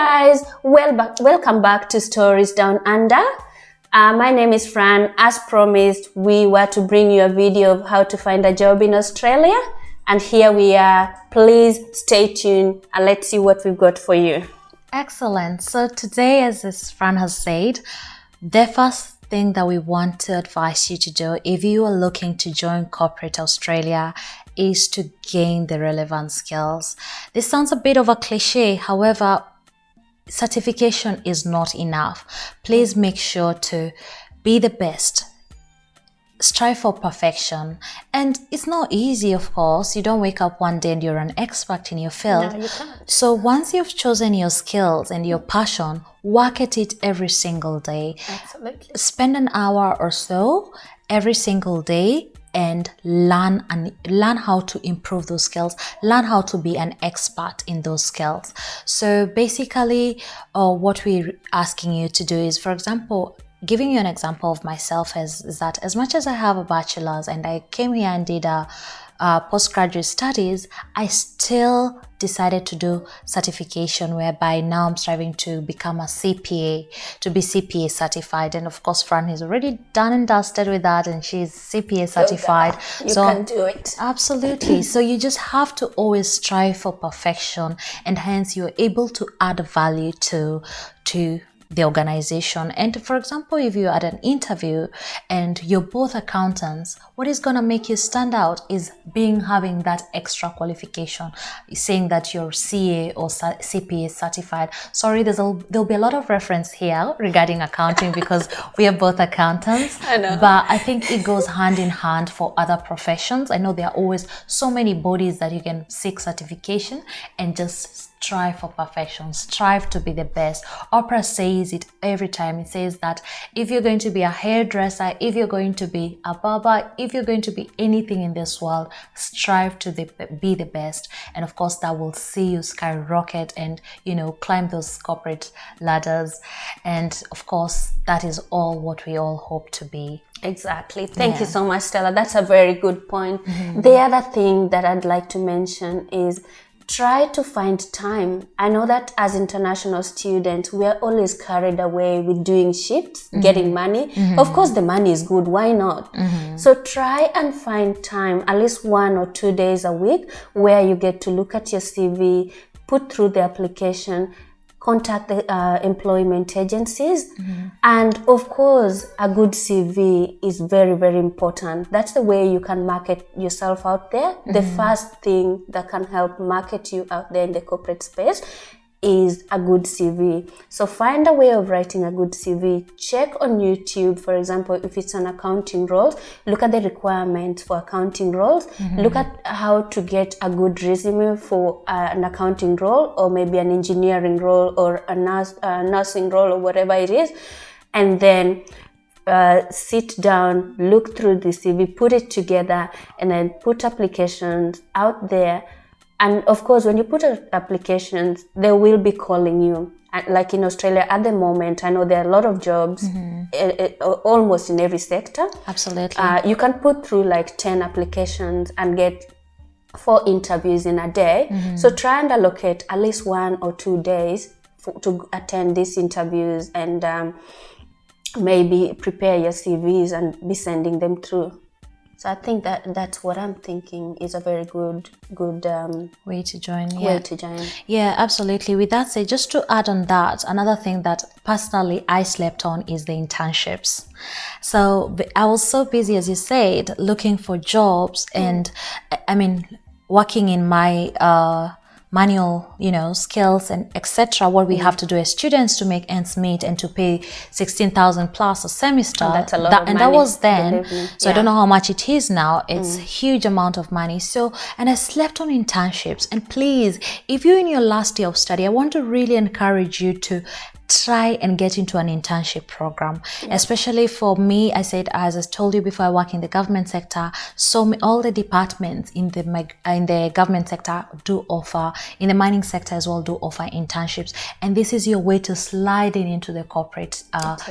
guys, welcome back to Stories Down Under. My name is Fran. As promised, we were to bring you a video of how to find a job in Australia. And here we are. Please stay tuned and let's see what we've got for you. Excellent. So today, as Fran has said, the first thing that we want to advise you to do if you are looking to join corporate Australia is to gain the relevant skills. This sounds a bit of a cliche, however, certification is not enough. Please make sure to be the best. Strive for perfection. And it's not easy, of course. You don't wake up one day and you're an expert in your field. No, you can't. So once you've chosen your skills and your passion, work at it every single day. Absolutely. Spend an hour or so every single day and learn how to improve those skills, learn how to be an expert in those skills. So basically, what we're asking you to do is, for example, giving you an example of myself is that as much as I have a bachelor's and I came here and did postgraduate studies, I still decided to do certification, whereby now I'm striving to become a CPA, to be CPA certified. And of course, Fran is already done and dusted with that, and she's CPA certified. You can do it. Absolutely. So you just have to always strive for perfection, and hence you're able to add value to the organization. And for example, if you're at an interview and you're both accountants, what is going to make you stand out is having that extra qualification, saying that you're CA or CPA certified. Sorry, there'll be a lot of reference here regarding accounting because we are both accountants. I know. But I think it goes hand in hand for other professions. I know there are always so many bodies that you can seek certification and just strive for perfection, strive to be the best. Oprah says it every time. It says that if you're going to be a hairdresser, if you're going to be a barber, if you're going to be anything in this world, strive to be the best. And of course, that will see you skyrocket and, climb those corporate ladders. And of course, that is all what we all hope to be. Exactly. Thank you so much, Stella. That's a very good point. Mm-hmm. The other thing that I'd like to mention is try to find time. I know that as international students, we are always carried away with doing shifts, getting money. Of course, the money is good. Why not? So try and find time, at least 1 or 2 days a week, where you get to look at your CV, put through the application, contact the employment agencies. And of course, a good CV is very, very important. That's the way you can market yourself out there. The first thing that can help market you out there in the corporate space is a good CV. So find a way of writing a good CV. Check on YouTube, for example, if it's an accounting role, look at the requirements for accounting roles. Look at how to get a good resume for an accounting role, or maybe an engineering role, or a nursing role, or whatever it is. And then sit down, look through the CV, put it together, and then put applications out there. And of course, when you put applications, they will be calling you. Like in Australia at the moment, I know there are a lot of jobs, almost in every sector. Absolutely. You can put through like 10 applications and get 4 interviews in a day. So try and allocate at least 1 or 2 days to attend these interviews, and maybe prepare your CVs and be sending them through. So I think that's what I'm thinking is a very good way to join. Yeah, absolutely. With that said, just to add on that, another thing that personally I slept on is the internships. So I was so busy, as you said, looking for jobs, and working in my manual, skills and etc. What we have to do as students to make ends meet and to pay 16,000 plus a semester. And that's a lot of money. And that was then. So Yeah. I don't know how much it is now. It's a huge amount of money. So, and I slept on internships. And please, if you're in your last year of study, I want to really encourage you to try and get into an internship program. Especially for me, I said, as I told you before, I work in the government sector. So all the departments in the government sector do offer, in the mining sector as well, do offer internships. And this is your way to slide into the corporate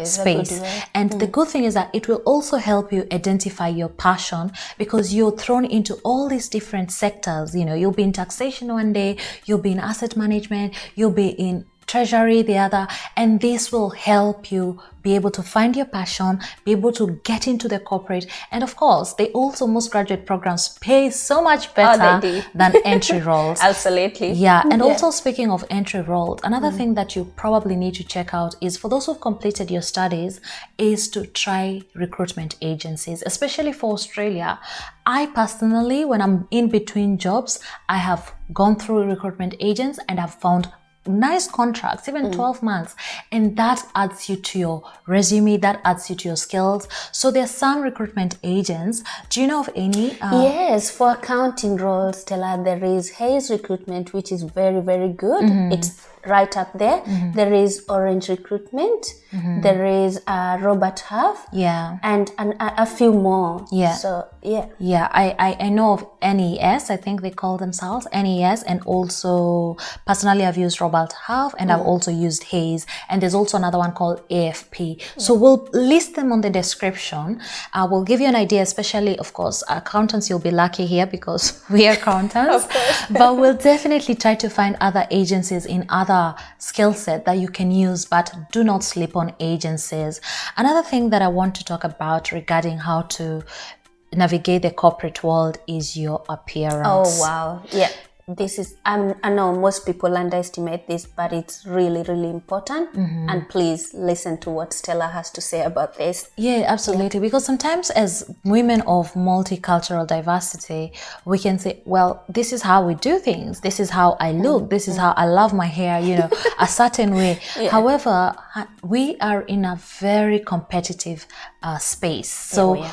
space. And the good thing is that it will also help you identify your passion, because you're thrown into all these different sectors. You'll be in taxation one day, you'll be in asset management, you'll be in treasury, the other, and this will help you be able to find your passion, be able to get into the corporate. And of course, they also, most graduate programs pay so much better than entry roles. Absolutely. Yeah, and also speaking of entry roles, another thing that you probably need to check out is, for those who've completed your studies, is to try recruitment agencies, especially for Australia. I personally, when I'm in between jobs, I have gone through recruitment agents and have found nice contracts, even 12 months, and that adds you to your resume, that adds you to your skills. So there's some recruitment agents. Do you know of any? Yes, for accounting roles, Stella, there is Hayes Recruitment, which is very, very good. It's right up there. There is Orange Recruitment. There is Robert Half. Yeah. And a few more. Yeah. So, yeah. Yeah, I know of NES, I think they call themselves NES, and also personally I've used Robert Half, and I've also used Hayes, and there's also another one called AFP. So we'll list them on the description. We'll give you an idea, especially, of course, accountants, you'll be lucky here because we are accountants. Of course. But we'll definitely try to find other agencies in other skill set that you can use, but do not sleep on agencies. Another thing that I want to talk about regarding how to navigate the corporate world is your appearance. Oh, wow. Yeah. This is, I know most people underestimate this, but it's really, really important. And please listen to what Stella has to say about this. Yeah, absolutely. Because sometimes as women of multicultural diversity, we can say, well, this is how we do things. This is how I look. This is how I love my hair, you know, a certain way. However, we are in a very competitive space. So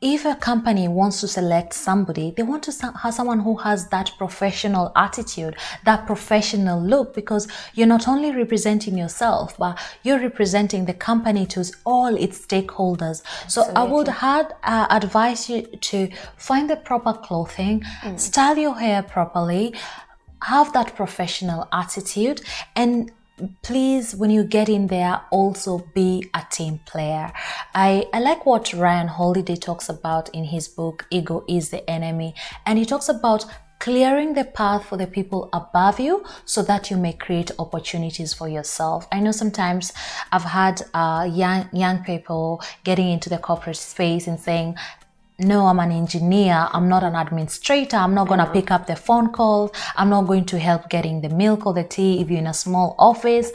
if a company wants to select somebody, they want to have someone who has that professional attitude, that professional look, because you're not only representing yourself, but you're representing the company to all its stakeholders. So I would advise you to find the proper clothing, style your hair properly, have that professional attitude, and please, when you get in there, also be a team player. I like what Ryan Holiday talks about in his book, Ego is the Enemy. And he talks about clearing the path for the people above you so that you may create opportunities for yourself. I know sometimes I've had young people getting into the corporate space and saying, no, I'm an engineer, I'm not an administrator, I'm not going to pick up the phone calls, I'm not going to help getting the milk or the tea if you're in a small office.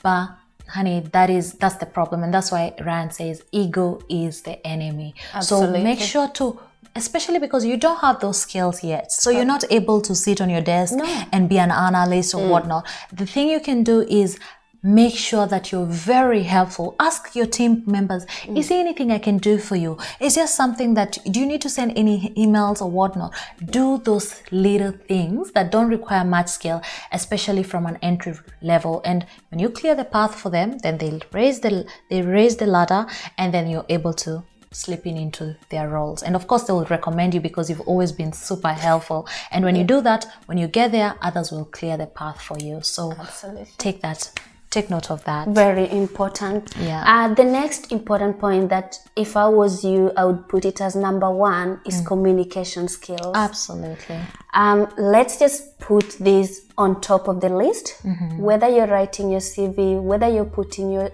But honey, that's the problem, and that's why Ryan says ego is the enemy. Absolutely. So make sure to, especially because you don't have those skills yet, so you're not able to sit on your desk and be an analyst or whatnot. The thing you can do is make sure that you're very helpful. Ask your team members, is there anything I can do for you? Is there something that, do you need to send any emails or whatnot? Do those little things that don't require much skill, especially from an entry level. And when you clear the path for them, then they raise the ladder, and then you're able to slipping into their roles. And of course, they will recommend you because you've always been super helpful. And when you do that, when you get there, others will clear the path for you. So take note of that. Very important. Yeah. The next important point that if I was you, I would put it as number one is communication skills. Absolutely. Let's just put this on top of the list. Whether you're writing your CV, whether you're putting your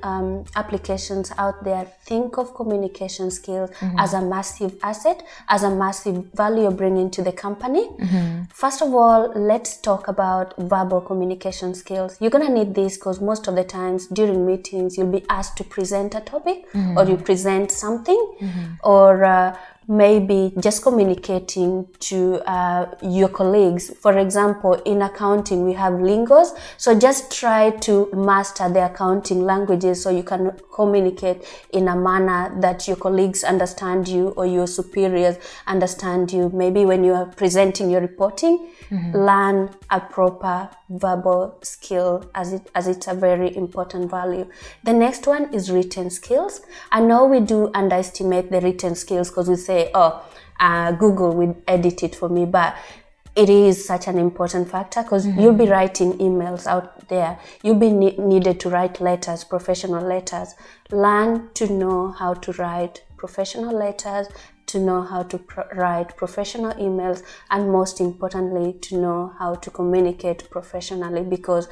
applications out there, think of communication skills as a massive asset, as a massive value you're bringing to the company. First of all, let's talk about verbal communication skills. You're going to need this because most of the times during meetings, you'll be asked to present a topic or you present something or maybe just communicating to your colleagues. For example, in accounting, we have lingos. So just try to master the accounting languages so you can communicate in a manner that your colleagues understand you or your superiors understand you. Maybe when you are presenting your reporting, learn a proper verbal skill as it's a very important value. The next one is written skills. I know we do underestimate the written skills because we say, Google will edit it for me, but it is such an important factor because you'll be writing emails out there. You'll be needed to write letters, professional letters. Learn to know how to write professional letters, to know how to write professional emails, and most importantly, to know how to communicate professionally, because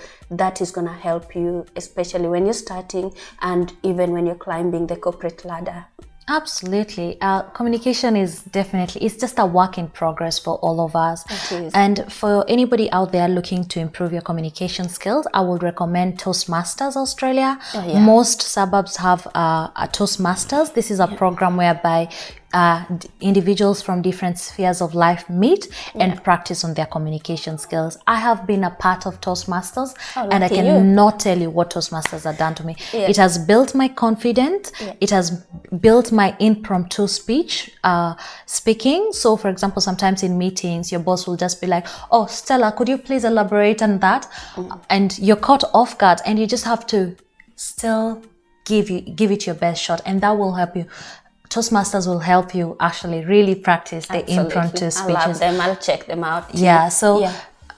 that is going to help you, especially when you're starting and even when you're climbing the corporate ladder. Absolutely. Communication is definitely, it's just a work in progress for all of us. It is. And for anybody out there looking to improve your communication skills, I would recommend Toastmasters Australia. Oh, yeah. Most suburbs have a Toastmasters. This is a program whereby individuals from different spheres of life meet and practice on their communication skills. I have been a part of Toastmasters, and I cannot tell you what Toastmasters have done to me. It has built my confidence. It has built my impromptu speaking. So for example, sometimes in meetings, your boss will just be like, oh, Stella, could you please elaborate on that? And you're caught off guard, and you just have to still give it your best shot, and that will help you. Toastmasters will help you actually really practice the impromptu speeches. I love them. I'll check them out too. Yeah, so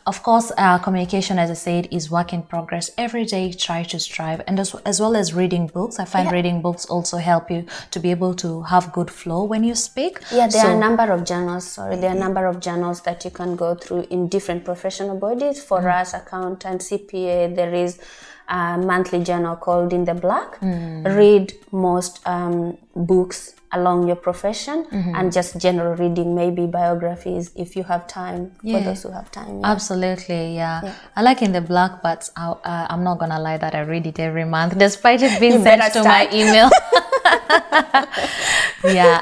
of course, communication, as I said, is work in progress. Every day, try to strive, and as well as reading books. I find reading books also help you to be able to have good flow when you speak. Yeah, there are a number of journals. There are a number of journals that you can go through in different professional bodies. For us, accountant, CPA, there is a monthly journal called In the Black. Read most books along your profession, and just general reading, maybe biographies if you have time, for those who have time. Absolutely, I like In the Black, but I'm not gonna lie that I read it every month, despite it being sent to my email.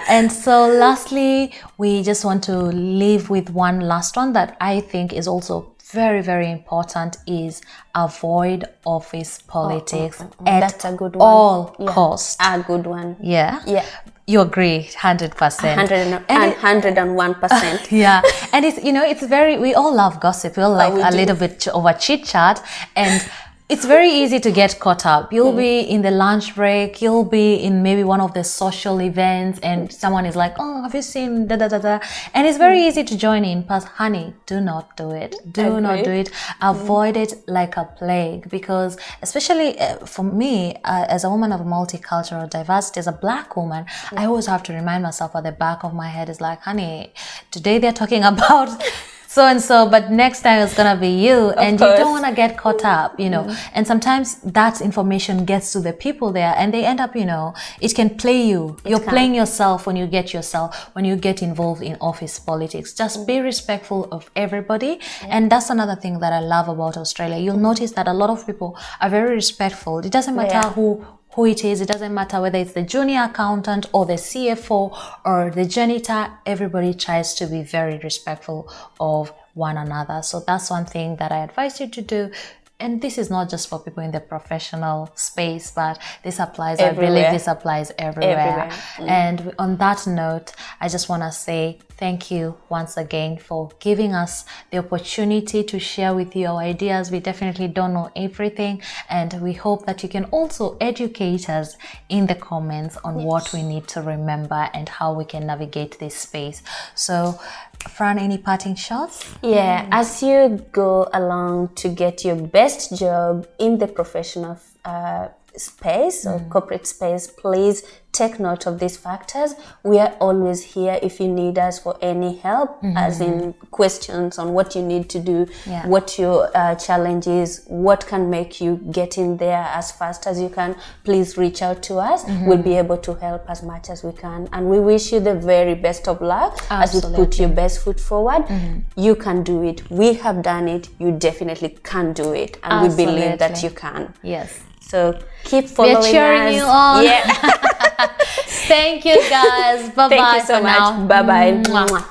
And so lastly, we just want to leave with one last one that I think is also very, very important, is avoid office politics at That's a good one. all costs. A good one. Yeah. You agree, 100%. 101%. And it's, it's very, we all love gossip. We all like a little bit of a chit chat, and it's very easy to get caught up. You'll be in the lunch break, you'll be in maybe one of the social events, and someone is like, oh, have you seen da da da da? And it's very easy to join in, but honey, do not do it. Do not do it. Avoid it like a plague, because especially for me, as a woman of multicultural diversity, as a Black woman, I always have to remind myself at the back of my head is like, honey, today they're talking about so and so, but next time it's gonna be you, and you don't want to get caught up, and sometimes that information gets to the people there, and they end up, it can play you. You're playing yourself when you get involved in office politics. Just be respectful of everybody, and that's another thing that I love about Australia. You'll notice that a lot of people are very respectful. It doesn't matter who it is. It doesn't matter whether it's the junior accountant or the CFO or the janitor. Everybody tries to be very respectful of one another. So that's one thing that I advise you to do. And this is not just for people in the professional space, but this applies, everywhere. I believe this applies everywhere. And on that note, I just want to say thank you once again for giving us the opportunity to share with you our ideas. We definitely don't know everything, and we hope that you can also educate us in the comments on what we need to remember and how we can navigate this space. So, Fran, any parting shots? As you go along to get your best job in the professional space or corporate space, please take note of these factors. We are always here if you need us for any help, as in questions on what you need to do, what your challenge is, what can make you get in there as fast as you can. Please reach out to us. We'll be able to help as much as we can, and we wish you the very best of luck as you put your best foot forward. You can do it. We have done it. You definitely can do it, and we believe that you can. Yes. So keep following us. We're cheering you on. Thank you, guys. Bye-bye. Thank you so much. Bye-bye.